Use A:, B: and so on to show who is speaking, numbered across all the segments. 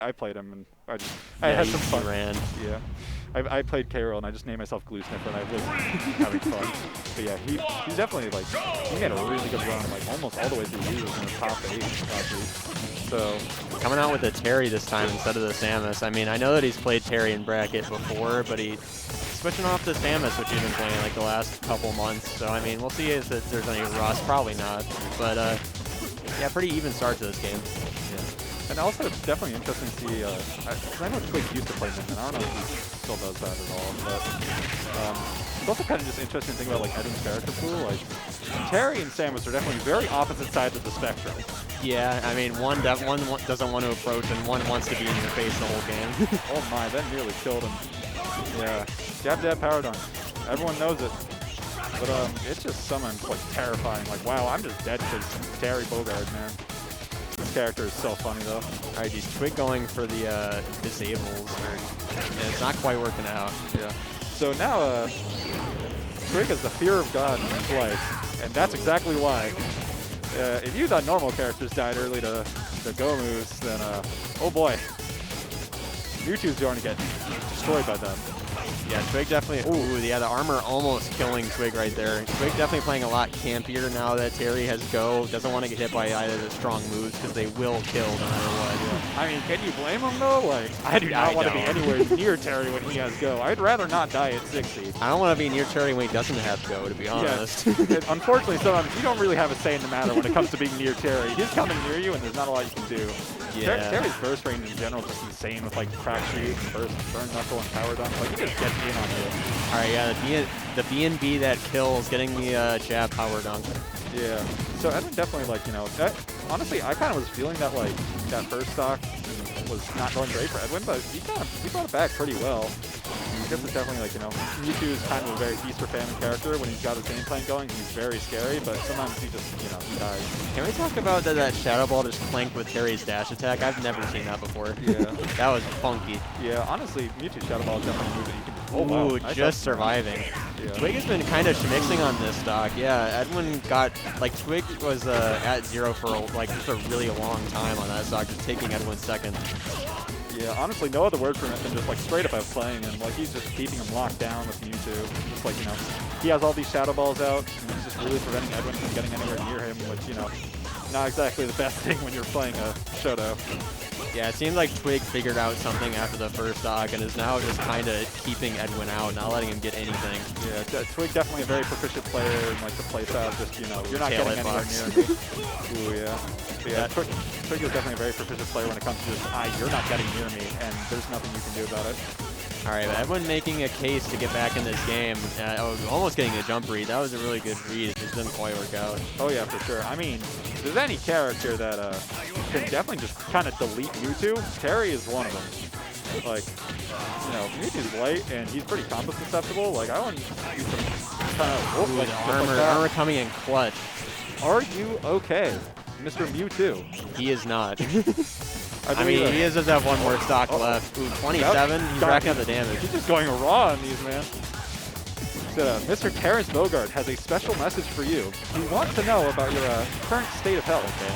A: I played him, and I had some fun.
B: Ran.
A: Yeah. I played K-Roll, and I just named myself Glue Sniffer, and I was having fun. But yeah, he's definitely, like, he made a really good run, like, almost all the way through. He was in the top 8 last week. So
B: coming out with a Terry this time instead of the Samus. I mean, I know that he's played Terry in bracket before, but he's switching off to Samus, which he's been playing, like, the last couple months. So, I mean, we'll see if there's any rust. Probably not. But, yeah, pretty even start to this game.
A: And also, it's definitely interesting to see, because I know Twig used to play Min, and I don't know if he still does that at all, but it's also kind of just interesting to think about, like, Edwin's character pool. Like, Terry and Samus are definitely very opposite sides of the spectrum.
B: Yeah, I mean, one doesn't want to approach, and one wants to be in your face the whole game.
A: Oh my, that nearly killed him. Yeah, jab power dunk. Everyone knows it. But it's just something, like, terrifying. Like, wow, I'm just dead because Terry Bogard, man. This character is so funny, though.
B: All right, he's Twig going for the disables, and it's not quite working out.
A: Yeah. So now, Twig has the fear of God in his life, and that's exactly why. If you thought normal characters died early to Go moves, then, oh boy. Mewtwo's going to get destroyed by them.
B: Yeah, Twig definitely, ooh, yeah, the armor almost killing Twig right there. Twig definitely playing a lot campier now that Terry has Go. Doesn't want to get hit by either of the strong moves because they will kill no matter what.
A: Yeah. I mean, can you blame him though? Like, I do not want to be anywhere near Terry when he has Go. I'd rather not die at 60.
B: I don't want to be near Terry when he doesn't have Go, to be honest.
A: Yeah. Unfortunately, sometimes you don't really have a say in the matter when it comes to being near Terry. He's coming near you and there's not a lot you can do.
B: Yeah.
A: Terry's burst range in general is just insane with, like, crack shoot, burst, burn knuckle, and power dunk. Like, he just gets in on you.
B: All right, yeah, the B&B that kills, getting the jab power dunk.
A: Yeah. So Edwin definitely, like, you know, that, honestly, I kind of was feeling that, like, that first stock was not going great for Edwin, but he brought it back pretty well. I guess it's definitely, like, you know, Mewtwo is kind of a very feast or famine character. When he's got his game plan going, he's very scary, but sometimes he just, you know, he dies.
B: Can we talk about that Shadow Ball just clanked with Terry's dash attack? I've never seen that before.
A: Yeah.
B: That was funky.
A: Yeah, honestly, Mewtwo Shadow Ball is definitely a move that you can just, oh
B: wow. Ooh,
A: nice
B: just surviving.
A: Yeah.
B: Twig has been kind of schmixing on this stock. Yeah, Edwin got, like, Twig was at 0 for, like, just a really long time on that stock, just taking Edwin's second.
A: Yeah, honestly, no other word for him than just, like, straight up outplaying him. Like, he's just keeping him locked down with Mewtwo. Just, like, you know, he has all these Shadow Balls out, and he's just really preventing Edwin from getting anywhere near him, which, you know, not exactly the best thing when you're playing a Shoto.
B: Yeah, it seems like Twig figured out something after the first stock and is now just kind of keeping Edwin out, not letting him get anything.
A: Yeah, Twig definitely a very proficient player, and, like, the playstyle just, you know, you're not getting anywhere near me. Ooh, yeah. But yeah, Twig is definitely a very proficient player when it comes to just, you're not getting near me, and there's nothing you can do about it.
B: All right, Edwin making a case to get back in this game. Almost getting a jump read. That was a really good read. It just didn't quite work out.
A: Oh, yeah, for sure. I mean, if there's any character that can definitely just kind of delete Mewtwo, Terry is one of them. Like, you know, Mewtwo's light, and he's pretty combo susceptible. Like, I want to use some kind of...
B: like armor coming in clutch.
A: Are you okay, Mr. Mewtwo?
B: He is not. I mean, he does have one more stock left. Ooh, 27, he's racking up the damage.
A: He's just going raw on these, man. So, Mr. Terrence Bogard has a special message for you. He wants to know about your current state of health.
B: Okay.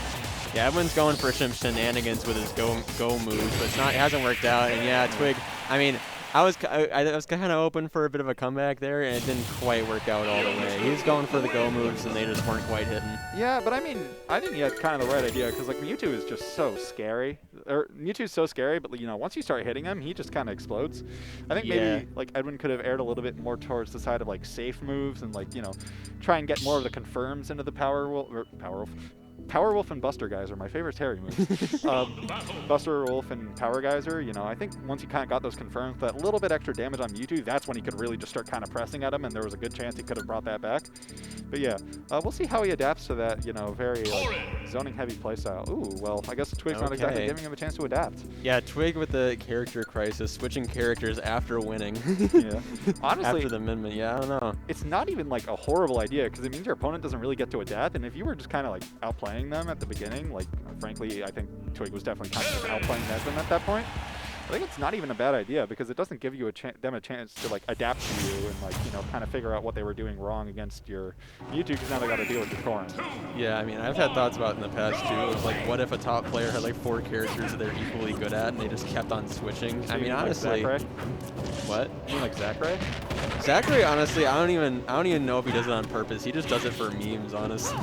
B: Yeah, Edwin's going for some shenanigans with his go moves, but it hasn't worked out. And yeah, Twig, I mean, I was kind of open for a bit of a comeback there, and it didn't quite work out all the way. He was going for the go moves, and they just weren't quite hitting.
A: Yeah, but I mean, I think he had kind of the right idea, because, like, Mewtwo is just so scary. Mewtwo's so scary, but, you know, once you start hitting him, he just kind of explodes. I think maybe, like, Edwin could have aired a little bit more towards the side of, like, safe moves and, like, you know, try and get more of the confirms into the Power Wolf and Buster Geyser, my favorite Terry moves. Buster Wolf and Power Geyser, you know, I think once he kind of got those confirmed, that little bit extra damage on Mewtwo, that's when he could really just start kind of pressing at him, and there was a good chance he could have brought that back. But yeah, we'll see how he adapts to that, you know, very, like, zoning-heavy playstyle. Ooh, well, I guess Twig's not exactly giving him a chance to adapt.
B: Yeah, Twig with the character crisis, switching characters after winning.
A: Yeah. Honestly,
B: after the amendment, yeah, I don't know.
A: It's not even, like, a horrible idea, because it means your opponent doesn't really get to adapt, and if you were just kind of, like, outplaying them at the beginning, like, frankly, I think Twig was definitely kind of outplaying Edwin at that point. I think it's not even a bad idea because it doesn't give you them a chance to like adapt to you and like kind of figure out what they were doing wrong against your Mewtwo because now they got to deal with your Corrin.
B: Yeah, I mean I've had thoughts about it in the past too. It was like, what if a top player had like 4 characters that they're equally good at and they just kept on switching?
A: So
B: I mean honestly,
A: like
B: what?
A: You mean like Zachary?
B: Zachary, honestly, I don't even know if he does it on purpose. He just does it for memes, honestly.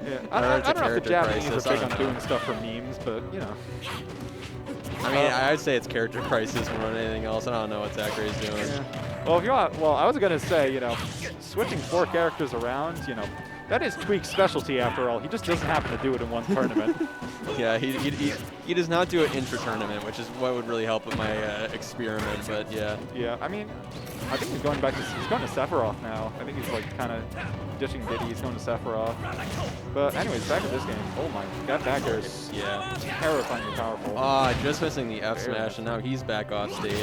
A: Yeah, I don't know if the Japanese are big on doing stuff for memes, but you know.
B: I mean, I'd say it's character crisis more than anything else. I don't know what Zachary's doing.
A: Yeah. Well, if you want, well, I was gonna say, you know, switching 4 characters around, you know, that is Tweak's specialty after all. He just doesn't happen to do it in one tournament.
B: Yeah, he does not do it intra-tournament, which is what would really help with my experiment. But yeah.
A: Yeah, I mean, I think he's going to Sephiroth now. I think he's like kind of ditching Diddy. He's going to Sephiroth. But anyways, back to this game. Oh my, that back air is terrifyingly powerful.
B: Just missing the F smash, and now he's back off stage.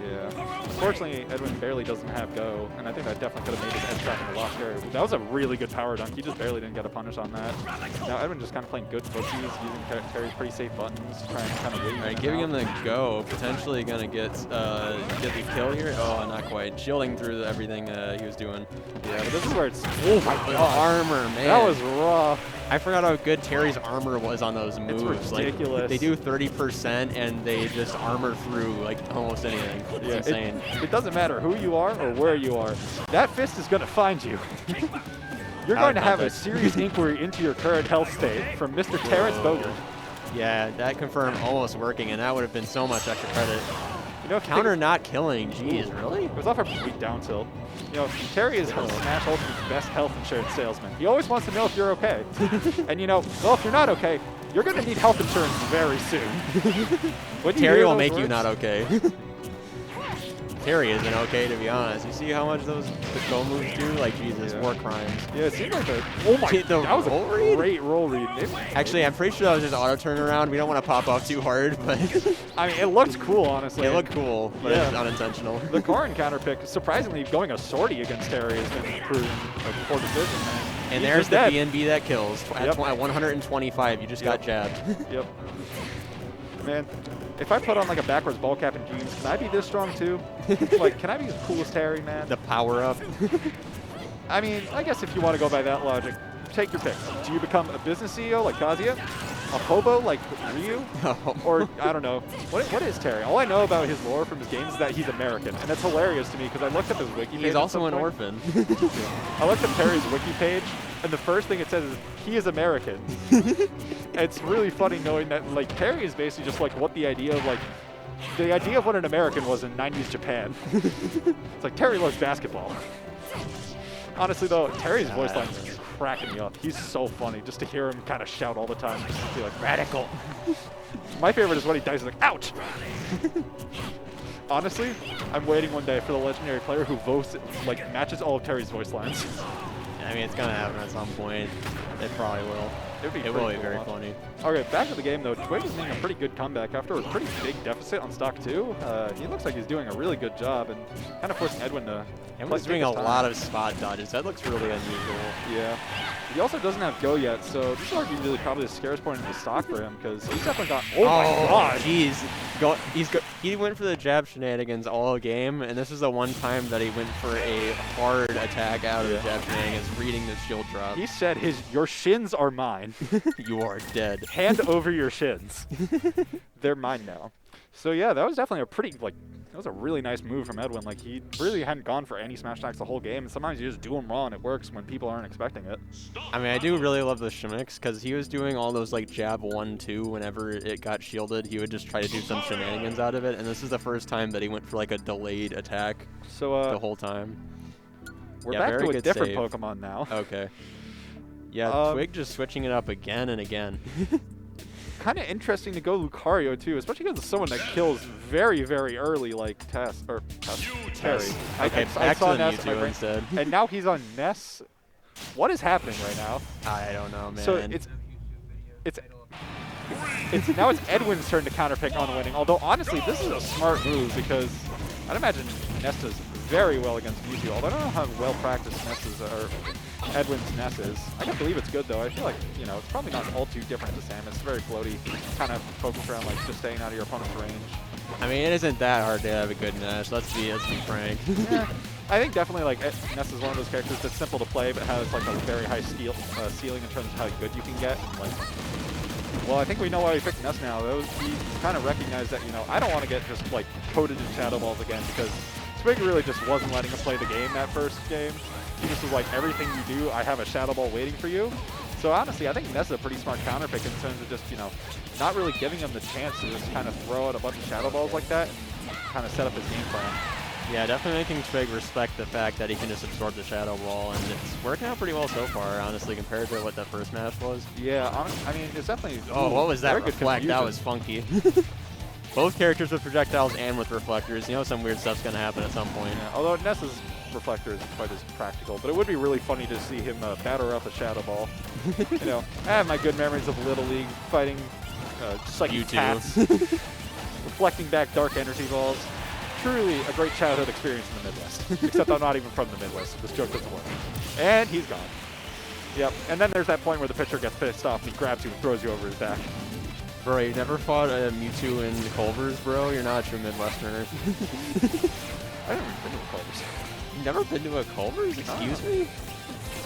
A: Yeah. Unfortunately, Edwin barely doesn't have go, and I think that definitely could have made his edge back in the lost area. That was a really good power dunk. He just barely didn't get a punish on that. Now Edwin just kind of playing good footsies, using Terry's pretty safe buttons, trying to kind of wait.
B: All right, giving him the go, potentially gonna get the kill here. Oh, not quite. Shielding through everything he was doing.
A: Yeah, but this is where it's. Oh my god,
B: armor, man.
A: That was rough.
B: I forgot how good Terry's armor was on those moves.
A: It's ridiculous.
B: Like, they do 30% and they just armor through like almost anything. It's insane.
A: It doesn't matter who you are or where you are. That fist is going to find you. You're going to have a serious inquiry into your current health state from Mr. Terrence Bogert.
B: Yeah, that confirmed almost working, and that would have been so much extra credit.
A: You know,
B: counter not killing. Jeez, really?
A: It was off a weak down tilt. You know, Terry is Smash Ultimate's best health insurance salesman. He always wants to know if you're okay. And you know, well, if you're not okay, you're going to need health insurance very soon.
B: Terry will make you not okay. Terry isn't okay, to be honest. You see how much the go moves do? Like, Jesus, war crimes.
A: Yeah, it seemed like that was a great roll read.
B: Actually, I'm pretty sure that was just auto turnaround. We don't want to pop off too hard, but
A: I mean, it looked cool, honestly.
B: It looked cool, but it's unintentional.
A: The Corrin counter pick, surprisingly, going a sortie against Terry has been proven a poor decision.
B: And there's the BNB that kills. At 125, you just got jabbed.
A: Yep. Man, if I put on like a backwards ball cap and jeans, can I be this strong too? Like, can I be as cool as Terry, man?
B: The power up.
A: I mean, I guess if you want to go by that logic, take your pick. Do you become a business CEO like Kazuya? A hobo like Ryu? Or, I don't know. What is Terry? All I know about his lore from his games is that he's American. And that's hilarious to me because I looked at his wiki page.
B: He's also an orphan.
A: I looked at Terry's wiki page, and the first thing it says is, he is American. It's really funny knowing that, like, Terry is basically just, like, what the idea of what an American was in 90s Japan. It's like, Terry loves basketball. Honestly, though, Terry's voice line is cracking me up. He's so funny just to hear him kind of shout all the time. Just to be like, radical. My favorite is when he dies, he's like, ouch! Honestly, I'm waiting one day for the legendary player who matches all of Terry's voice lines.
B: I mean, it's going to happen at some point. It probably will. It will be very funny.
A: Okay, back to the game, though. Twig is making a pretty good comeback after a pretty big deficit on stock 2. He looks like he's doing a really good job and kind of forcing Edwin to
B: Edwin's doing a lot of spot dodges. That looks really unusual.
A: Yeah. He also doesn't have go yet, so this is arguably probably the scariest point in the stock for him because he's definitely got. Oh my god!
B: Jeez, he went for the jab shenanigans all game, and this is the one time that he went for a hard attack out of the jab shenanigans, reading the shield drop.
A: He said, "Your shins are mine.
B: You are dead.
A: Hand over your shins. They're mine now." So yeah, that was definitely that was a really nice move from Edwin. Like, he really hadn't gone for any smash attacks the whole game. And sometimes you just do them raw and it works when people aren't expecting it.
B: I mean, I do really love the shimmiks because he was doing all those like jab 1-2 whenever it got shielded. He would just try to do some shenanigans out of it. And this is the first time that he went for like a delayed attack the whole time.
A: We're back to a different Pokemon now.
B: Okay. Yeah, Twig just switching it up again and again.
A: Kind of interesting to go Lucario too, especially because it's someone that kills very, very early, like Terry.
B: Okay,
A: I saw Ness
B: Mewtwo instead.
A: And now he's on Ness. What is happening right now?
B: I don't know, man.
A: So now it's Edwin's turn to counterpick on winning. Although honestly, this is a smart move because I'd imagine Ness does very well against Mewtwo. Although I don't know how well practiced Ness is, or Edwin's Ness is. I can't believe it's good though. I feel like, you know, it's probably not all too different to Samus. It's very floaty, kind of focused around like just staying out of your opponent's range.
B: I mean, it isn't that hard to have a good Ness. Let's be frank.
A: Yeah. I think definitely like Ness is one of those characters that's simple to play, but has like a very high ceiling in terms of how good you can get. And, like, well, I think we know why he picked Ness now. He kind of recognized that, you know, I don't want to get just like coated in Shadow Balls again, because Twig really just wasn't letting him play the game that first game. He just was like, everything you do, I have a Shadow Ball waiting for you. So honestly, I think Ness is a pretty smart counter pick in terms of just, you know, not really giving him the chance to just kind of throw out a bunch of Shadow Balls like that and kind of set up his game plan.
B: Yeah, definitely making Twig respect the fact that he can just absorb the Shadow Ball, and it's working out pretty well so far, honestly, compared to what that first match was.
A: Yeah, I mean, it's definitely...
B: Oh, what was that reflect? That
A: confusion.
B: was funky. Both characters with projectiles and with reflectors. You know some weird stuff's going to happen at some point.
A: Yeah, although Ness's reflector isn't quite as practical, but it would be really funny to see him batter up a Shadow Ball. You know, I have my good memories of Little League fighting just like cats, reflecting back dark energy balls. Truly a great childhood experience in the Midwest. Except I'm not even from the Midwest, so this joke doesn't work. And he's gone. Yep, and then there's that point where the pitcher gets pissed off and he grabs you and throws you over his back.
B: Bro, you never fought a Mewtwo in Culver's, bro? You're not a true Midwesterner.
A: I've never been to a Culver's.
B: You never been to a Culver's? Excuse me?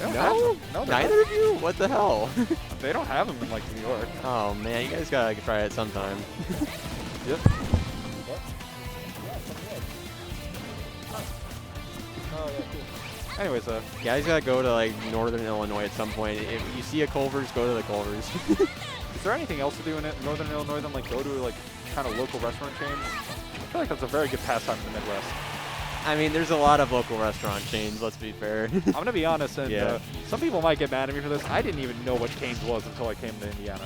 A: No?
B: Neither of you? What the hell?
A: They don't have them in, like, New York.
B: Oh, man, you guys gotta try it sometime.
A: Yep. Anyways,
B: guys gotta go to like Northern Illinois at some point. If you see a Culver's, go to the Culver's.
A: Is there anything else to do in Northern Illinois than like go to like kind of local restaurant chains? I feel like that's a very good pastime in the Midwest.
B: I mean, there's a lot of local restaurant chains, let's be fair.
A: I'm gonna be honest, and some people might get mad at me for this. I didn't even know what Cane's was until I came to Indiana.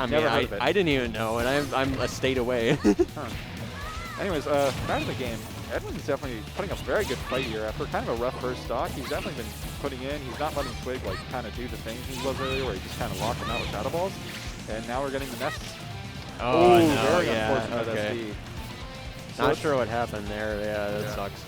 B: I mean, I didn't even know, and I'm a state away.
A: Huh. Anyways, back to the game. Edwin's definitely putting up a very good fight here after kind of a rough first stock. He's definitely been putting in. He's not letting Twig like kind of do the thing he was earlier, where he just kind of locked him out with Shadow Balls. And now we're getting the Ness.
B: Oh, no,
A: very
B: yeah,
A: unfortunate
B: okay.
A: SD. So
B: not sure what happened there. Yeah, that sucks.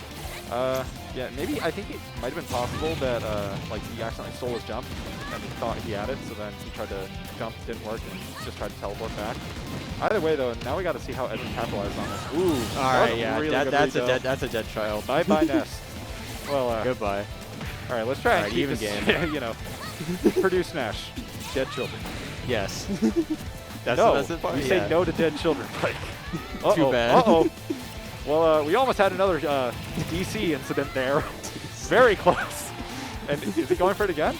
A: Yeah, maybe I think it might have been possible that like he accidentally stole his jump and he thought he had it, so then he tried to jump, didn't work, and just tried to teleport back. Either way, though, now we got to see how Edwin capitalized on this. Ooh,
B: all right, yeah,
A: really
B: that's a dead child.
A: Bye bye Ness. Well,
B: goodbye.
A: All right, let's try and keep
B: even
A: this,
B: game.
A: you know, produce Nash, dead children.
B: Yes.
A: That's
B: the part.
A: You say no to dead children. Like,
B: too bad.
A: Well, we almost had another DC incident there. Very close. And is he going for it again?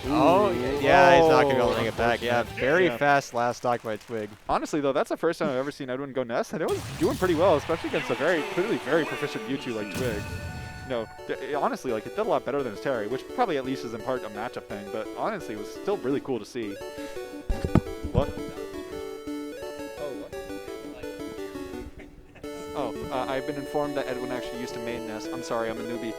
B: Oh, yeah, he's not going to be able to bring it back. Yeah, very fast last stock by Twig.
A: Honestly, though, that's the first time I've ever seen Edwin go Ness, and it was doing pretty well, especially against a clearly very proficient Mewtwo like Twig. No, honestly, like, it did a lot better than his Terry, which probably at least is in part a matchup thing, but honestly, it was still really cool to see. What?
C: Oh, I've been informed that Edwin actually used to main Ness. I'm sorry, I'm a newbie.